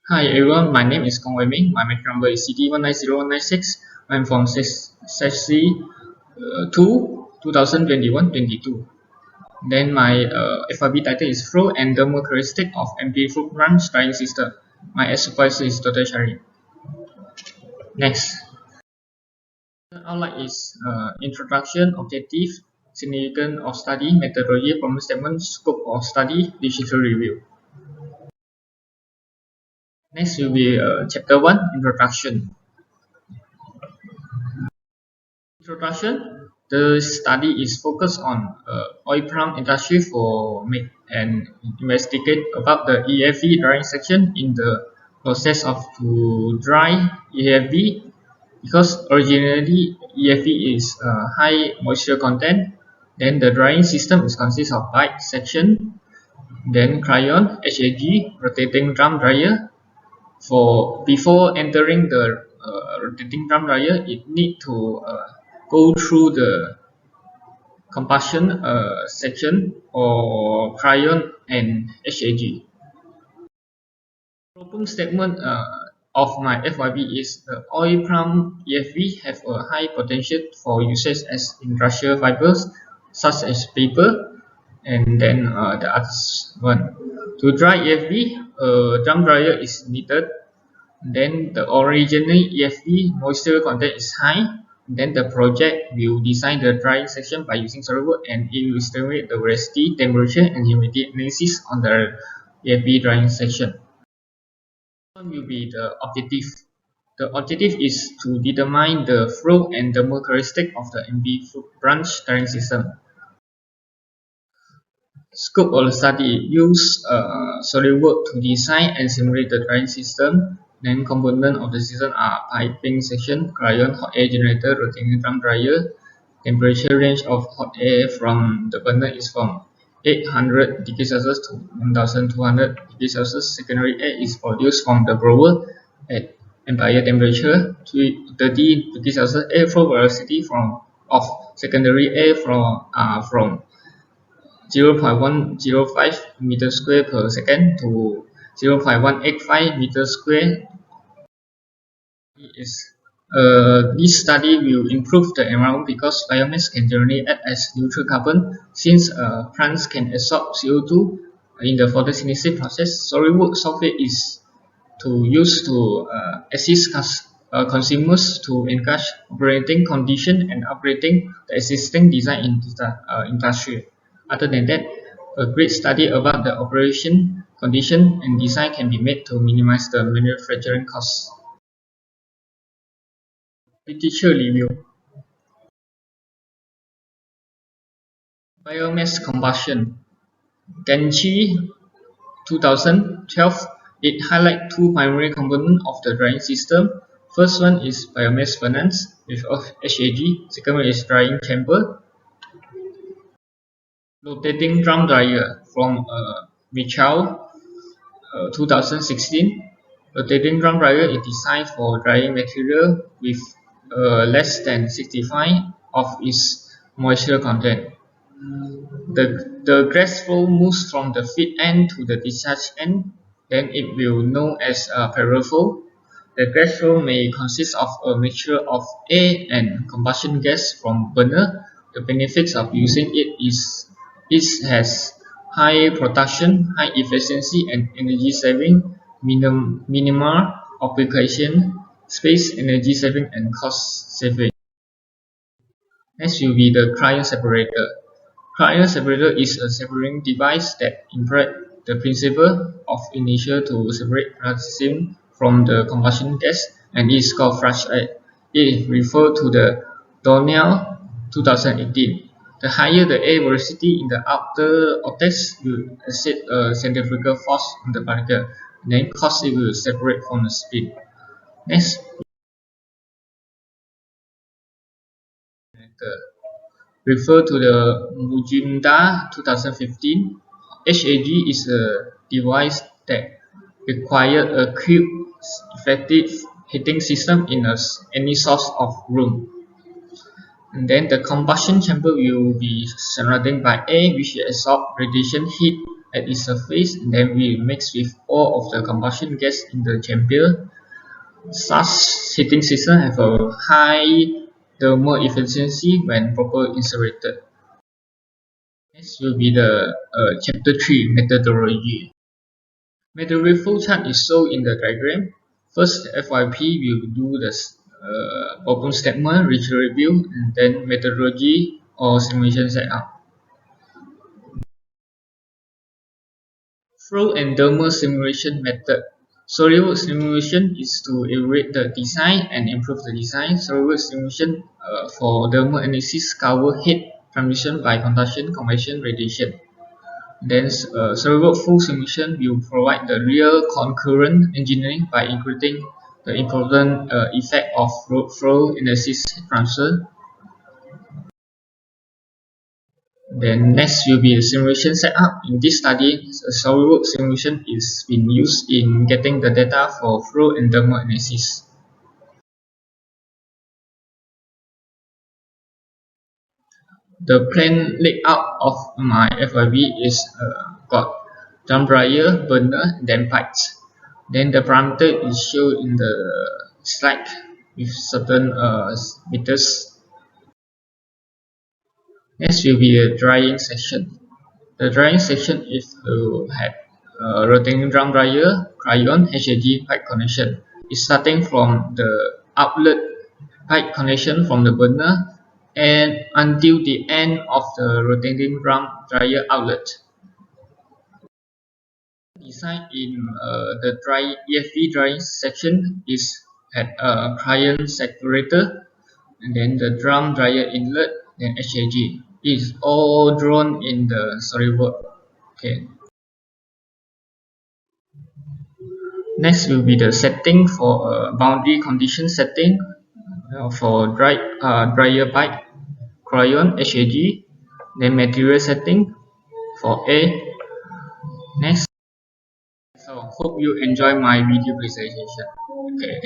Hi everyone, my name is MING. My MAC number is CT190196. I'm from SESC 2 2021-22. Then my FRB title is Flow and Thermal Characteristic of MP Fruit Branch Drying System. My supervisor is Dr. SHAHRIN. Next, the outline is introduction, objective, significance of study, methodology, problem statement, scope of study, literature review. Next will be chapter 1, introduction. Introduction. The study is focused on oil palm industry for make and investigate about the EFV drying section in the process of to dry EFV, because originally EFV is high moisture content. Then the drying system is consists of bite section, then crayon, HAG, rotating drum dryer. For before entering the rotating drum dryer, it need to go through the combustion section or crayon and HAG. Problem statement of my FYP is the oil palm EFV have a high potential for usage as industrial fibers such as paper, and then the other one. To dry EFV, a drum dryer is needed. Then the original EFV moisture content is high. Then the project will design the drying section by using SolidWorks, and it will estimate the velocity, temperature, and humidity analysis on the EFV drying section. One will be the objective. The objective is to determine the flow and thermal characteristic of the MP branch drying system. Scope of the study: use SolidWorks to design and simulate the drying system. Then components of the system are piping section, crayon, hot air generator, rotating drum dryer. Temperature range of hot air from the burner is from 800 degrees Celsius to 1200 degrees Celsius. Secondary air is produced from the blower at ambient temperature 30 degrees Celsius. Airflow velocity of secondary air from 0.105 meters square per second to 0.185 meters square. This study will improve the environment because biomass can generally act as neutral carbon, since plants can absorb CO2 in the photosynthesis process. SolidWorks software is to use to assist consumers to encourage operating condition and upgrading the existing design in the industry. Other than that, a great study about the operation condition and design can be made to minimize the manufacturing costs. Literature review. Biomass combustion. Genchi 2012. It highlights two primary components of the drying system. First one is biomass furnace with HAG. Second one is drying chamber. Rotating drum dryer from Mitchell 2016. Rotating drum dryer is designed for drying material with less than 65% of its moisture content. The gas flow moves from the feed end to the discharge end, then it will known as parallel flow. The gas flow may consist of a mixture of air and combustion gas from burner. The benefits of using it is it has high production, high efficiency, and energy saving, minimal application space, energy saving, and cost saving. Next will be the crayon separator. Crayon separator is a separating device that employs the principle of inertia to separate plastic from the combustion gas, and is called flash air. It refers to the Donnell 2018. The higher the air velocity in the outer vortex will exert a centrifugal force on the particle, and then cause it will separate from the spin. Next, refer to the Mujinda 2015. HAG is a device that requires a quick, effective heating system in any source of room. And then the combustion chamber will be surrounded by air which absorbs radiation heat at its surface, and then we mix with all of the combustion gas in the chamber. Such heating systems have a high thermal efficiency when properly insulated. Next will be the chapter 3 methodology. Methodology flowchart is shown in the diagram. First, FYP will do the problem statement, regional review, and then methodology or simulation setup. Flow and thermal simulation method. SolidWorks simulation is to evaluate the design and improve the design. SolidWorks simulation for thermal analysis cover heat transition by conduction, convection, radiation. Then SolidWorks full simulation will provide the real concurrent engineering by including the important effect of flow analysis heat transfer. Then next will be the simulation setup. In this study, a SolidWorks simulation is being used in getting the data for flow and thermal analysis. The plan layout of my FIV is got drum dryer, burner, and then pipes. Then the parameter is shown in the slide with certain meters. Next will be the drying section. The drying section is to have rotating drum dryer, cryon, HAG pipe connection. It's starting from the outlet pipe connection from the burner and until the end of the rotating drum dryer outlet. Design in the EFV drying section is at a cryon saturator, and then the drum dryer inlet, then HAG. It is all drawn in the SolidWorks. Okay. Next will be the setting for boundary condition setting for dryer pipe, cryon, HAG, then material setting for A. Next. So hope you enjoy my video presentation. Okay.